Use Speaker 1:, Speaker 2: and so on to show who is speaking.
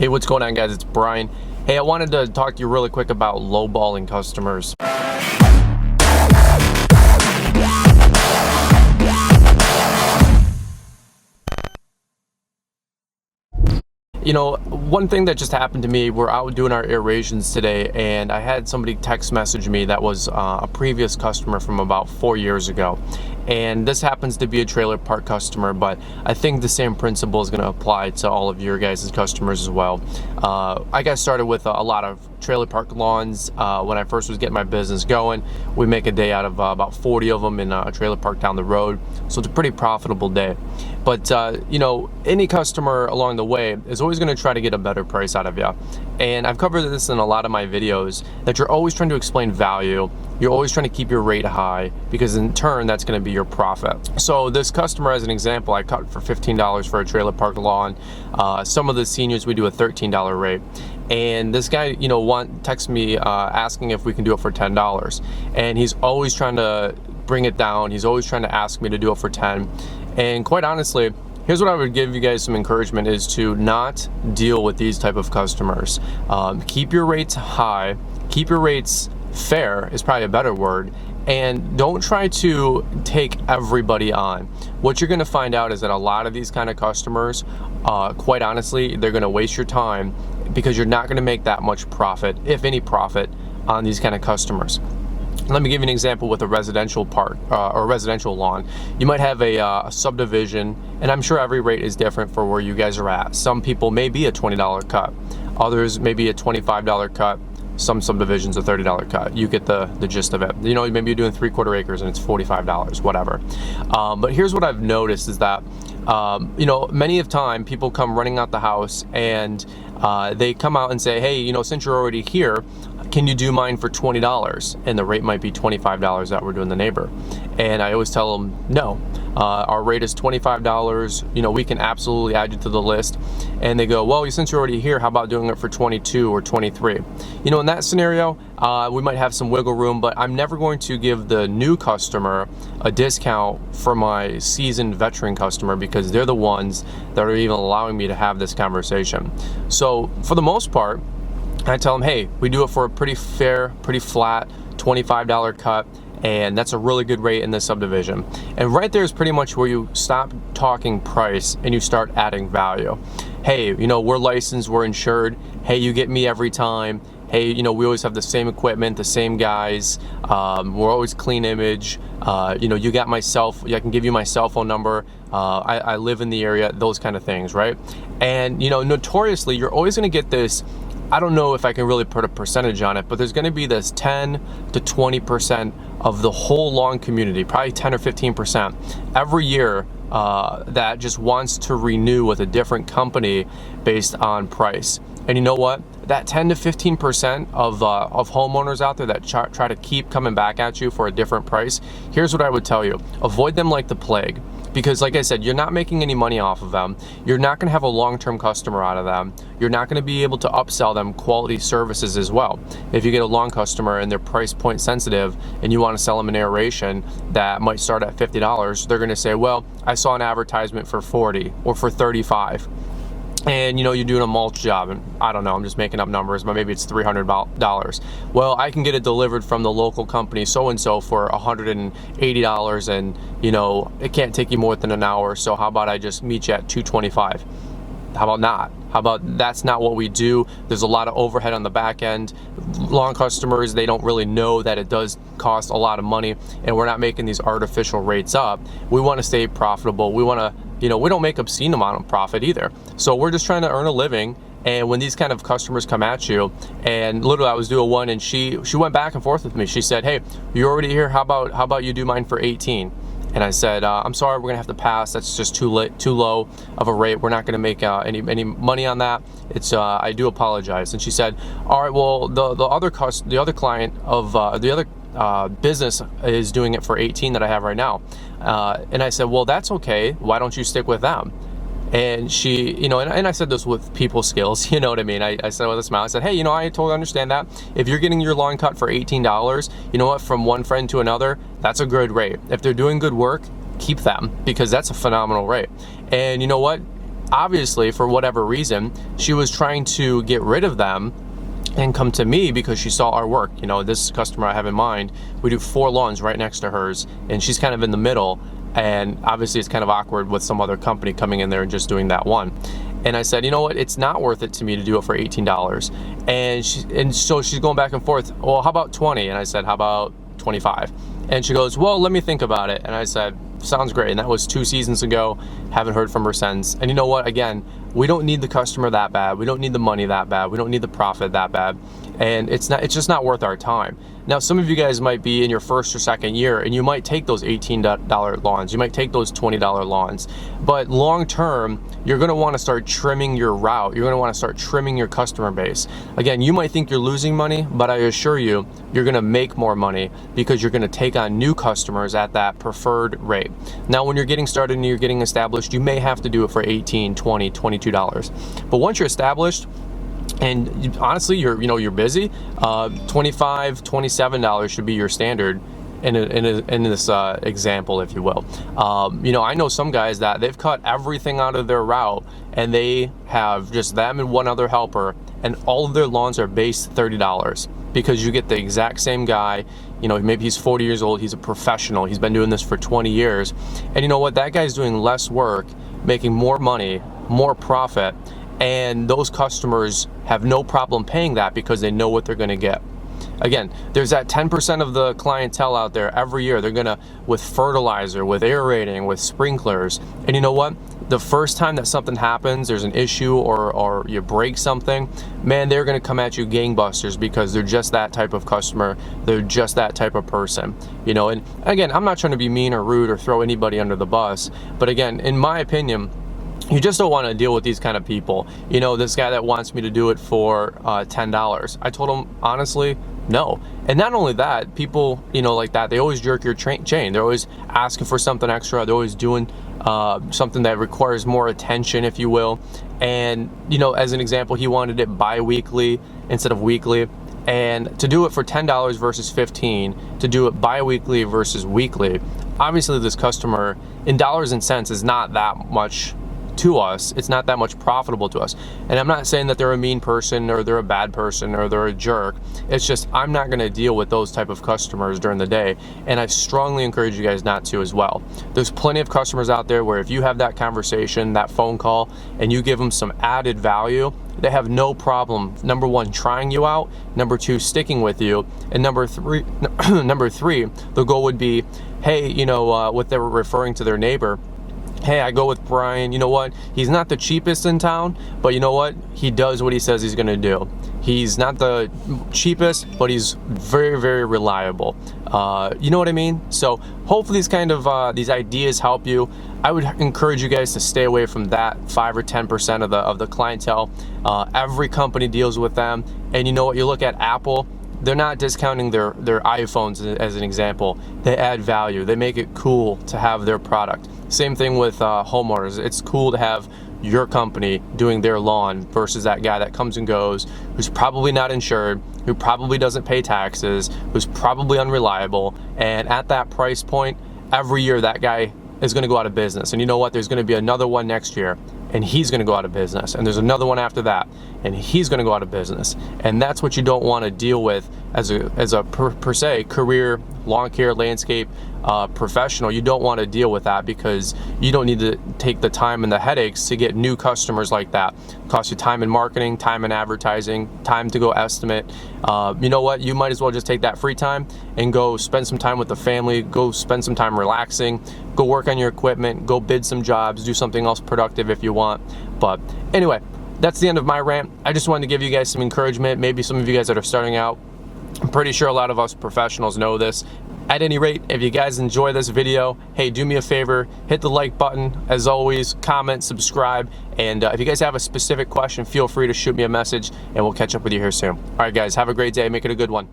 Speaker 1: Hey, what's going on, guys? It's Brian. Hey, I wanted to talk to you really quick about lowballing customers. You know, one thing that just happened to me, we're out doing our aerations today, and I had somebody text message me that was a previous customer from about 4 years ago. And this happens to be a trailer park customer, but I think the same principle is going to apply to all of your guys' customers as well. I got started with a lot of trailer park lawns when I first was getting my business going. We make a day out of about 40 of them in a trailer park down the road, so it's a pretty profitable day. But you know, any customer along the way is always going to try to get a better price out of you. And I've covered this in a lot of my videos, that you're always trying to explain value. You're always trying to keep your rate high, because in turn that's going to be your profit. So this customer, as an example, I cut for $15 for a trailer park lawn. Some of the seniors, we do a $13 rate. And this guy, you know, texts me asking if we can do it for $10. And he's always trying to bring it down. He's always trying to ask me to do it for 10. And quite honestly, here's what I would give you guys some encouragement, is to not deal with these type of customers. Keep your rates high, keep your rates fair is probably a better word, and don't try to take everybody on. What you're going to find out is that a lot of these kind of customers, quite honestly, they're going to waste your time, because you're not going to make that much profit, if any profit, on these kind of customers. Let me give you an example with a residential park or residential lawn. You might have a subdivision, and I'm sure every rate is different for where you guys are at. Some people may be a $20 cut, others may be a $25 cut, some subdivisions a $30 cut. You get the gist of it. You know, maybe you're doing 3/4 acres and it's $45, whatever. But here's what I've noticed is that, you know, many of time people come running out the house and they come out and say, hey, you know, since you're already here, can you do mine for $20? And the rate might be $25 that we're doing the neighbor. And I always tell them, no, our rate is $25. You know, we can absolutely add you to the list. And they go, well, since you're already here, how about doing it for 22 or 23? You know, in that scenario, we might have some wiggle room, but I'm never going to give the new customer a discount for my seasoned veteran customer, because they're the ones that are even allowing me to have this conversation. So for the most part, I tell them, hey, we do it for a pretty fair, pretty flat $25 cut, and that's a really good rate in this subdivision. And right there is pretty much where you stop talking price and you start adding value. Hey, you know, we're licensed, we're insured. Hey, you get me every time. Hey, you know, we always have the same equipment, the same guys. We're always clean image. You know, you got I can give you my cell phone number. I live in the area, those kind of things, right? And, you know, notoriously, you're always going to get this. I don't know if I can really put a percentage on it, but there's going to be this 10 to 20% of the whole lawn community, probably 10 or 15% every year, that just wants to renew with a different company based on price. And you know what? That 10 to 15% of homeowners out there that try to keep coming back at you for a different price, here's what I would tell you. Avoid them like the plague. Because like I said, you're not making any money off of them. You're not going to have a long-term customer out of them. You're not going to be able to upsell them quality services as well. If you get a long customer and they're price point sensitive and you want to sell them an aeration that might start at $50, they're going to say, well, I saw an advertisement for 40 or for 35. And you know, you're doing a mulch job, and I don't know, I'm just making up numbers, but maybe it's $300. Well, I can get it delivered from the local company so-and-so for $180, and you know, it can't take you more than an hour, so how about I just meet you at $225? How about not? How about that's not what we do? There's a lot of overhead on the back end. Lawn customers, they don't really know that it does cost a lot of money, and we're not making these artificial rates up. We want to stay profitable. We want to, you know, we don't make obscene amount of profit either. So we're just trying to earn a living. And when these kind of customers come at you, and literally I was doing one, and she went back and forth with me. She said, hey, you're already here. How about you do mine for 18? And I said, I'm sorry, we're gonna have to pass. That's just too low of a rate. We're not gonna make any money on that. It's I do apologize. And she said, all right, well, the other client of the other business is doing it for 18 that I have right now. And I said, well, that's okay. Why don't you stick with them? And she, you know, and I said this with people skills, you know what I mean? I said with a smile, I said, hey, you know, I totally understand that. If you're getting your lawn cut for $18, you know what, from one friend to another, that's a good rate. If they're doing good work, keep them, because that's a phenomenal rate. And you know what? obviously, for whatever reason, she was trying to get rid of them and come to me because she saw our work. You know, this customer I have in mind, we do 4 lawns right next to hers, and she's kind of in the middle, and obviously it's kind of awkward with some other company coming in there and just doing that one. And I said, you know what, it's not worth it to me to do it for $18. And so she's going back and forth, well, how about 20? And I said, how about 25? And she goes, well, let me think about it. And I said, sounds great. And that was 2 seasons ago. Haven't heard from her since. And you know what, again, we don't need the customer that bad. We don't need the money that bad. We don't need the profit that bad. And it's just not worth our time. Now, some of you guys might be in your first or second year, and you might take those $18 lawns. You might take those $20 lawns. But long term, you're going to want to start trimming your route. You're going to want to start trimming your customer base. Again, you might think you're losing money, but I assure you, you're going to make more money because you're going to take on new customers at that preferred rate. Now, when you're getting started and you're getting established, you may have to do it for $18, $20, $22. But once you're established, and honestly, you're busy, $25, $27 should be your standard in this example, if you will. I know some guys that they've cut everything out of their route, and they have just them and one other helper, and all of their lawns are base $30 because you get the exact same guy. You know, maybe he's 40 years old, he's a professional, he's been doing this for 20 years, and you know what, that guy's doing less work, making more money, more profit, and those customers have no problem paying that because they know what they're going to get. Again, there's that 10% of the clientele out there every year. They're gonna, with fertilizer, with aerating, with sprinklers, and you know what? The first time that something happens, there's an issue or you break something, man, they're gonna come at you gangbusters because they're just that type of customer. They're just that type of person, you know. And again, I'm not trying to be mean or rude or throw anybody under the bus, but again, in my opinion, you just don't want to deal with these kind of people. You know, this guy that wants me to do it for $10. I told him, honestly, no. And not only that, people, like that, they always jerk your chain. They're always asking for something extra. They're always doing something that requires more attention, if you will. And, as an example, he wanted it bi-weekly instead of weekly. And to do it for $10 versus $15, to do it bi-weekly versus weekly, obviously this customer, in dollars and cents, is not that much to us. It's not that much profitable to us. And I'm not saying that they're a mean person or they're a bad person or they're a jerk. It's just I'm not going to deal with those type of customers during the day, and I strongly encourage you guys not to as well. There's plenty of customers out there where if you have that conversation, that phone call, and you give them some added value, they have no problem, number one, trying you out, number two, sticking with you, and number three, the goal would be, hey, what they were referring to their neighbor, hey, I go with Brian, you know what, he's not the cheapest in town, but you know what, he does what he says he's gonna do. He's not the cheapest, but he's very, very reliable. You know what I mean? So hopefully these kind of these ideas help you. I would encourage you guys to stay away from that 5 or 10% of the clientele. Every company deals with them, and you know what, you look at Apple, they're not discounting their iPhones as an example. They add value. They make it cool to have their product. Same thing with homeowners. It's cool to have your company doing their lawn versus that guy that comes and goes, who's probably not insured, who probably doesn't pay taxes, who's probably unreliable. And at that price point, every year that guy is going to go out of business. And you know what? There's going to be another one next year, and he's going to go out of business. And there's another one after that, and he's going to go out of business. And that's what you don't want to deal with as a per se career lawn care landscape professional. You don't want to deal with that because you don't need to take the time and the headaches to get new customers like that. It costs you time in marketing, time in advertising, time to go estimate. You know what? You might as well just take that free time and go spend some time with the family, go spend some time relaxing, go work on your equipment, go bid some jobs, do something else productive if you want. But anyway, that's the end of my rant. I just wanted to give you guys some encouragement. Maybe some of you guys that are starting out, I'm pretty sure a lot of us professionals know this. At any rate, if you guys enjoy this video, hey, do me a favor, hit the like button. As always, comment, subscribe, and if you guys have a specific question, feel free to shoot me a message, and we'll catch up with you here soon. All right, guys, have a great day. Make it a good one.